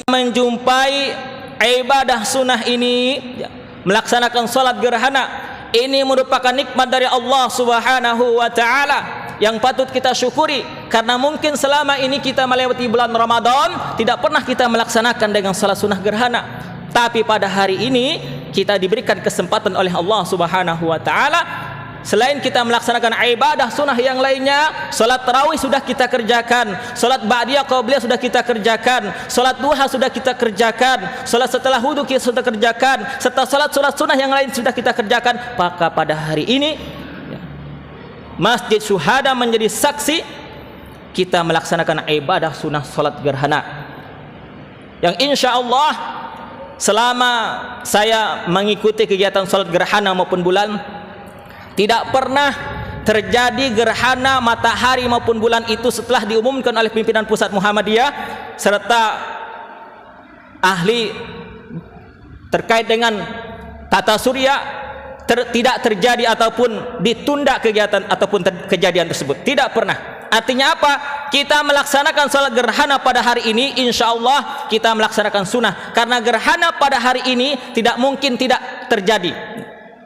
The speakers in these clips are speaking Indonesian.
menjumpai ibadah sunnah ini, melaksanakan salat gerhana, ini merupakan nikmat dari Allah Subhanahu wa taala yang patut kita syukuri, karena mungkin selama ini kita melewati bulan Ramadan tidak pernah kita melaksanakan dengan salat sunnah gerhana. Tapi pada hari ini kita diberikan kesempatan oleh Allah Subhanahu wa taala, selain kita melaksanakan ibadah sunnah yang lainnya, salat tarawih sudah kita kerjakan, salat ba'diyah qabliyah sudah kita kerjakan, salat duha sudah kita kerjakan, salat setelah wudu kita sudah kerjakan, serta salat sunnah yang lain sudah kita kerjakan. Maka pada hari ini Masjid Syuhada menjadi saksi kita melaksanakan ibadah sunnah salat gerhana, yang insya Allah selama saya mengikuti kegiatan salat gerhana maupun bulan, tidak pernah terjadi gerhana matahari maupun bulan itu setelah diumumkan oleh pimpinan pusat Muhammadiyah serta ahli terkait dengan tata surya tidak terjadi ataupun ditunda kegiatan ataupun kejadian tersebut. Tidak pernah. Artinya apa? Kita melaksanakan salat gerhana pada hari ini, insya Allah kita melaksanakan sunnah, karena gerhana pada hari ini tidak mungkin tidak terjadi,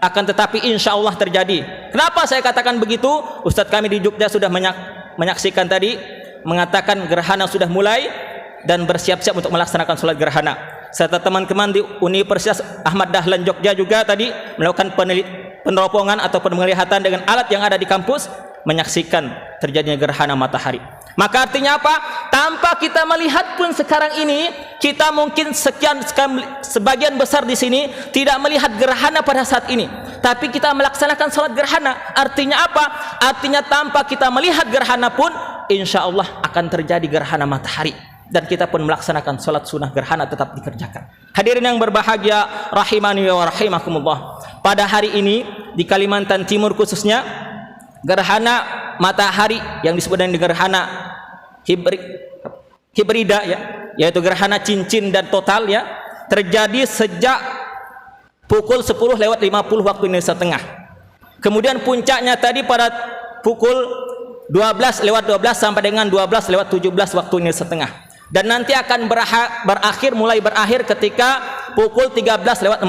akan tetapi insya Allah terjadi. Kenapa saya katakan begitu? Ustadz kami di Jogja sudah menyaksikan tadi, mengatakan gerhana sudah mulai dan bersiap-siap untuk melaksanakan salat gerhana. Serta teman-teman di Universitas Ahmad Dahlan Jogja juga tadi melakukan peneropongan atau penglihatan dengan alat yang ada di kampus, menyaksikan terjadinya gerhana matahari. Maka artinya apa? Tanpa kita melihat pun sekarang ini, kita mungkin sebagian besar di sini tidak melihat gerhana pada saat ini, tapi kita melaksanakan salat gerhana. Artinya apa? Artinya tanpa kita melihat gerhana pun insya Allah akan terjadi gerhana matahari, dan kita pun melaksanakan salat sunnah gerhana tetap dikerjakan. Hadirin yang berbahagia rahimani wa rahimakumullah, pada hari ini di Kalimantan Timur khususnya, gerhana matahari yang disebut dengan gerhana hibrida, ya, yaitu gerhana cincin dan total, ya, terjadi sejak pukul 10:50 waktu Indonesia Tengah. Kemudian puncaknya tadi pada pukul 12:12 sampai dengan 12:17 waktu Indonesia Tengah, dan nanti akan mulai berakhir ketika pukul 13:45.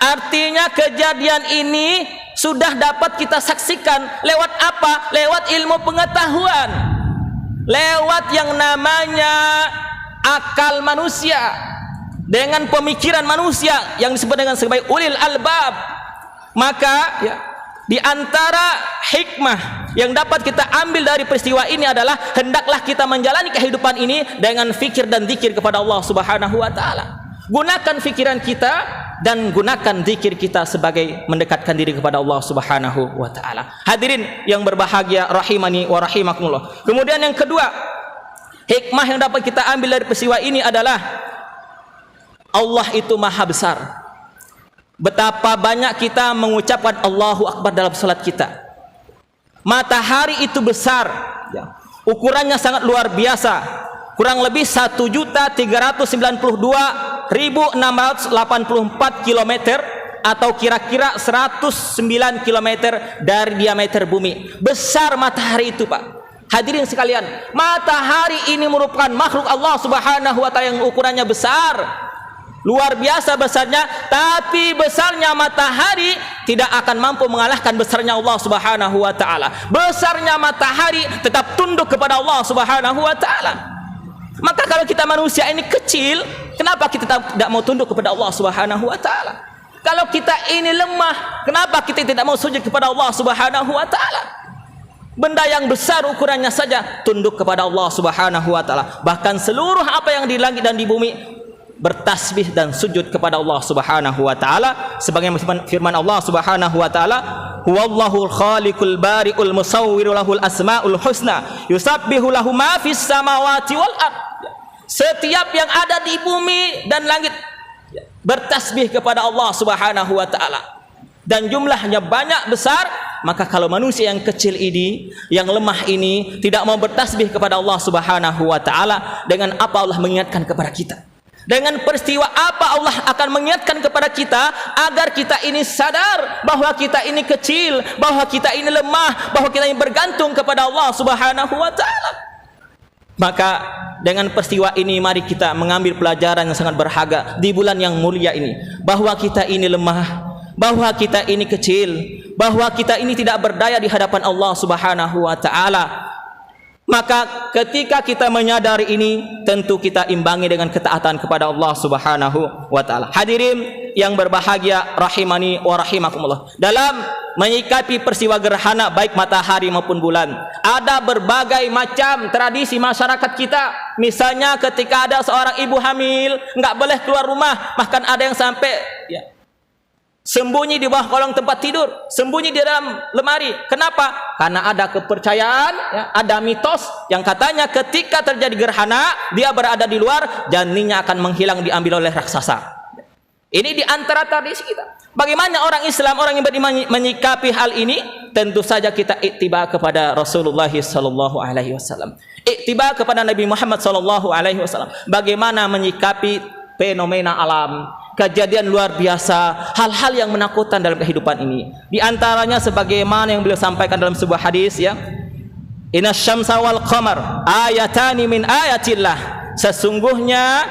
Artinya kejadian ini sudah dapat kita saksikan lewat apa? Lewat ilmu pengetahuan, lewat yang namanya akal manusia dengan pemikiran manusia yang disebut dengan sebagai ulil albab. Maka ya, di antara hikmah yang dapat kita ambil dari peristiwa ini adalah hendaklah kita menjalani kehidupan ini dengan fikir dan zikir kepada Allah Subhanahu wa taala. Gunakan pikiran kita dan gunakan zikir kita sebagai mendekatkan diri kepada Allah Subhanahu wa taala. Hadirin yang berbahagia rahimani wa rahimakumullah. Kemudian yang kedua, hikmah yang dapat kita ambil dari peristiwa ini adalah Allah itu maha besar. Betapa banyak kita mengucapkan Allahu Akbar dalam salat kita. Matahari itu besar, ya, ukurannya sangat luar biasa, kurang lebih 1.392.684 km atau kira-kira 109 km dari diameter bumi. Besar matahari itu, Pak. Hadirin sekalian, matahari ini merupakan makhluk Allah Subhanahu wa taala yang ukurannya besar, luar biasa besarnya, tapi besarnya matahari tidak akan mampu mengalahkan besarnya Allah Subhanahu wa taala. Besarnya matahari tetap tunduk kepada Allah Subhanahu wa taala. Maka kalau kita manusia ini kecil, kenapa kita tidak mau tunduk kepada Allah Subhanahu wa taala? Kalau kita ini lemah, kenapa kita tidak mau sujud kepada Allah Subhanahu wa taala? Benda yang besar ukurannya saja tunduk kepada Allah Subhanahu wa taala. Bahkan seluruh apa yang di langit dan di bumi bertasbih dan sujud kepada Allah Subhanahu wa taala, sebagaimana firman Allah Subhanahu wa taala, huwallahul khaliqul bari'ul musawwirul lahul asmaul husna yusabbihu lahu ma fis samawati wal ard. Setiap yang ada di bumi dan langit bertasbih kepada Allah Subhanahu wa taala, dan jumlahnya banyak besar. Maka kalau manusia yang kecil ini, yang lemah ini tidak mau bertasbih kepada Allah Subhanahu wa taala, dengan apa Allah mengingatkan kepada kita? Dengan peristiwa apa Allah akan mengingatkan kepada kita agar kita ini sadar bahwa kita ini kecil, bahwa kita ini lemah, bahwa kita ini bergantung kepada Allah Subhanahu wa taala? Maka dengan peristiwa ini mari kita mengambil pelajaran yang sangat berharga di bulan yang mulia ini, bahwa kita ini lemah, bahwa kita ini kecil, bahwa kita ini tidak berdaya di hadapan Allah Subhanahu wa taala. Maka ketika kita menyadari ini, tentu kita imbangi dengan ketaatan kepada Allah Subhanahu wa taala. Hadirin yang berbahagia rahimani wa rahimakumullah. Dalam menyikapi peristiwa gerhana baik matahari maupun bulan, ada berbagai macam tradisi masyarakat kita. Misalnya ketika ada seorang ibu hamil, enggak boleh keluar rumah, bahkan ada yang sampai sembunyi di bawah kolong tempat tidur, sembunyi di dalam lemari. Kenapa? Karena ada kepercayaan, ada mitos yang katanya ketika terjadi gerhana, dia berada di luar, janinnya akan menghilang, diambil oleh raksasa. Ini di antara tradisi kita. Bagaimana orang Islam, orang yang beriman menyikapi hal ini? Tentu saja kita iktiba kepada Rasulullah sallallahu alaihi wasallam. Iktiba kepada Nabi Muhammad sallallahu alaihi wasallam. Bagaimana menyikapi fenomena alam, kejadian luar biasa, hal-hal yang menakutkan dalam kehidupan ini. Di antaranya sebagaimana yang beliau sampaikan dalam sebuah hadis, Inna syamsa wal qamar ayatani min ayatillah. Sesungguhnya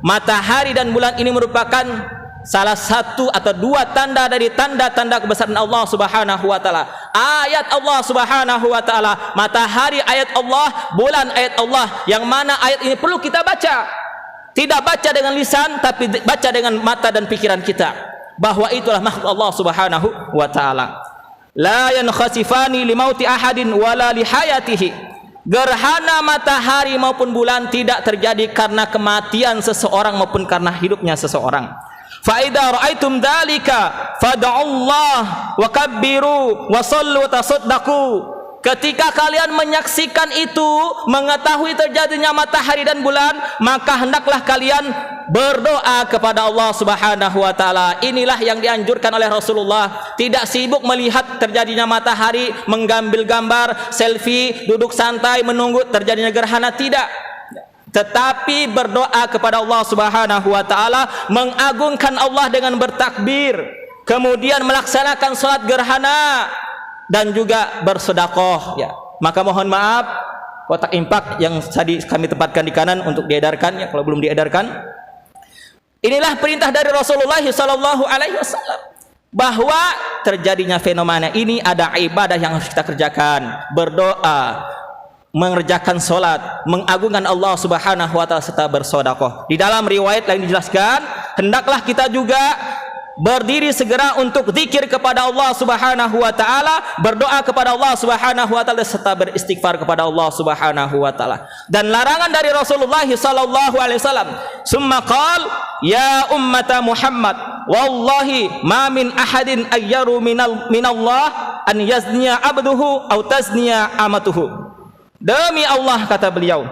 matahari dan bulan ini merupakan salah satu atau dua tanda dari tanda-tanda kebesaran Allah Subhanahu wa taala. Ayat Allah Subhanahu wa taala, matahari ayat Allah, bulan ayat Allah, yang mana ayat ini perlu kita baca. Tidak baca dengan lisan, tapi baca dengan mata dan pikiran kita, bahwa itulah makhluk Allah Subhanahu wa taala. La yankhasifani limauti ahadin wala lihayatihi. Gerhana matahari maupun bulan tidak terjadi karena kematian seseorang maupun karena hidupnya seseorang. Fa idza ra'aitum dzalika fad'ullah wa kabbiru wa sallu wa tasaddaqu. Ketika kalian menyaksikan itu, mengetahui terjadinya matahari dan bulan, maka hendaklah kalian berdoa kepada Allah Subhanahu wa taala. Inilah yang dianjurkan oleh Rasulullah. Tidak sibuk melihat terjadinya matahari, mengambil gambar, selfie, duduk santai menunggu terjadinya gerhana, tidak. Tetapi berdoa kepada Allah Subhanahu wa taala, mengagungkan Allah dengan bertakbir, kemudian melaksanakan salat gerhana dan juga bersedekah. Maka mohon maaf, kotak infak yang tadi kami tempatkan di kanan untuk diedarkan, kalau belum diedarkan. Inilah perintah dari Rasulullah sallallahu alaihi wasallam, bahwa terjadinya fenomena ini ada ibadah yang harus kita kerjakan, berdoa, mengerjakan salat, mengagungkan Allah Subhanahu wa taala serta bersedekah. Di dalam riwayat lain dijelaskan, hendaklah kita juga berdiri segera untuk zikir kepada Allah Subhanahu wa taala, berdoa kepada Allah Subhanahu wa taala serta beristighfar kepada Allah Subhanahu wa taala. Dan larangan dari Rasulullah sallallahu alaihi wasallam, summa qala ya ummata Muhammad wallahi ma min ahadin ayyaru minallah an yazniya abduhu aw tazniya amatuhu. Demi Allah, kata beliau,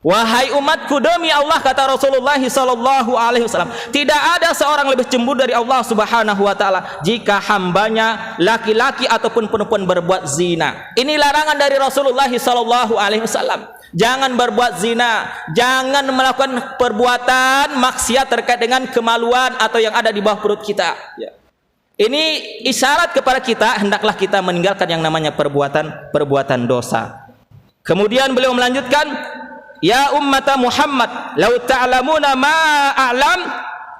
wahai umatku, demi Allah, kata Rasulullah sallallahu alaihi wasallam, tidak ada seorang lebih cemburu dari Allah Subhanahu wa taala jika hambanya laki-laki ataupun perempuan berbuat zina. Ini larangan dari Rasulullah sallallahu alaihi wasallam. Jangan berbuat zina, jangan melakukan perbuatan maksiat terkait dengan kemaluan atau yang ada di bawah perut kita. Ini isyarat kepada kita, hendaklah kita meninggalkan yang namanya perbuatan dosa. Kemudian beliau melanjutkan, ya ummata Muhammad, lau ta'lamuna ma a'lam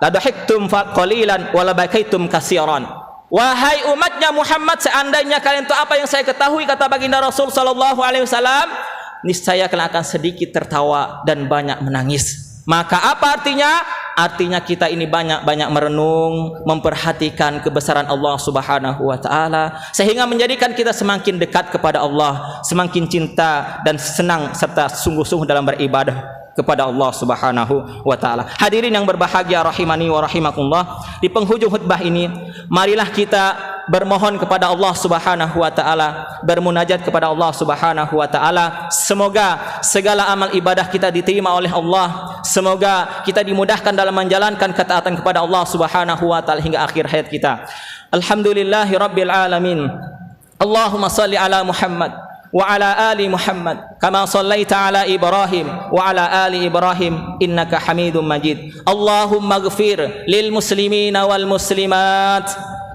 la dhahiktum qalilan wa la bakaitum katsiran. Wahai umatnya Muhammad, seandainya kalian tahu apa yang saya ketahui, kata baginda Rasul sallallahu alaihi wasallam, niscaya kalian akan sedikit tertawa dan banyak menangis. Maka apa artinya? Artinya kita ini banyak-banyak merenung, memperhatikan kebesaran Allah Subhanahu wa taala, sehingga menjadikan kita semakin dekat kepada Allah, semakin cinta dan senang serta sungguh-sungguh dalam beribadah kepada Allah Subhanahu wa taala. Hadirin yang berbahagia rahimani wa rahimakumullah, di penghujung khutbah ini marilah kita bermohon kepada Allah Subhanahu wa taala, bermunajat kepada Allah Subhanahu wa taala. Semoga segala amal ibadah kita diterima oleh Allah. Semoga kita dimudahkan dalam menjalankan ketaatan kepada Allah Subhanahu wa taala hingga akhir hayat kita. Alhamdulillahirabbil alamin. Allahumma shalli ala Muhammad wa ala ali Muhammad kama shallaita ala Ibrahim wa ala ali Ibrahim innaka Hamidum Majid. Allahumma ighfir lil muslimina wal muslimat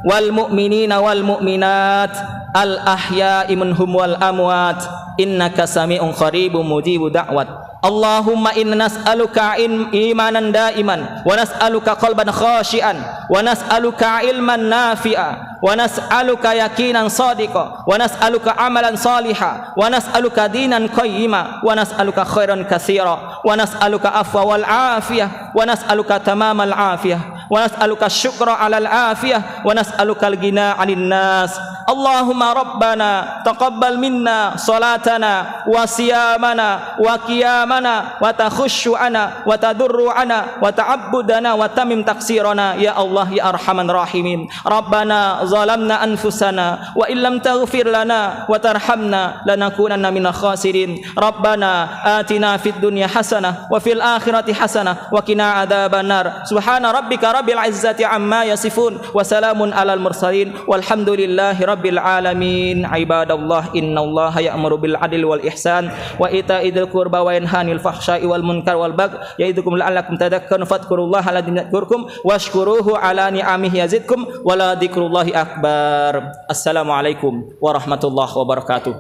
wal mu'minina wal mu'minat al ahya'i minhum wal amwat innaka sami'un qaribun mujibud da'wat. Allahumma inna nas'aluka imanan daiman wa nas'aluka qalban khashian wa nas'aluka ilman nafi'a wa nas'aluka yaqinan sadiqa wa nas'aluka amalan saliha wa nas'aluka dinan qayyima wa nas'aluka khairan katsira wa nas'aluka afwa wal afiyah wa nas'aluka tamamal afiyah wa nas'aluka syukra 'alal afiyah wa nas'aluka al-ghina 'anil nas. Allahumma rabbana taqabbal minna salatana wa siyamana wa qiyamana wa takhushu'ana wa tadurru'ana wa ta'abbudana wa tamim taksirana ya Allah ya arhaman rahimin. Rabbana zalamna anfusana wa illam taghfir lana wa tarhamna lanakunanna minal khasirin. Rabbana atina fid dunya hasanah wa fil akhirati hasanah wa qina adzabannar. Subhana rabbika rabbil izzati amma yasifun wa salamun alal mursalin walhamdulillahi rabbil alamin. Ibadallah innallaha ya'muru bil adli wal ihsan wa ita'idil qurba wa yanha 'anil fahsya'i wal munkar wal baghi ya'idukum la'allakum tadhakkarun fadhkurullaha alladzi yadhkurukum washkuruhu 'ala ni'amihi yazidkum wa la dzikrullahi akbar. Assalamualaikum warahmatullahi wabarakatuh.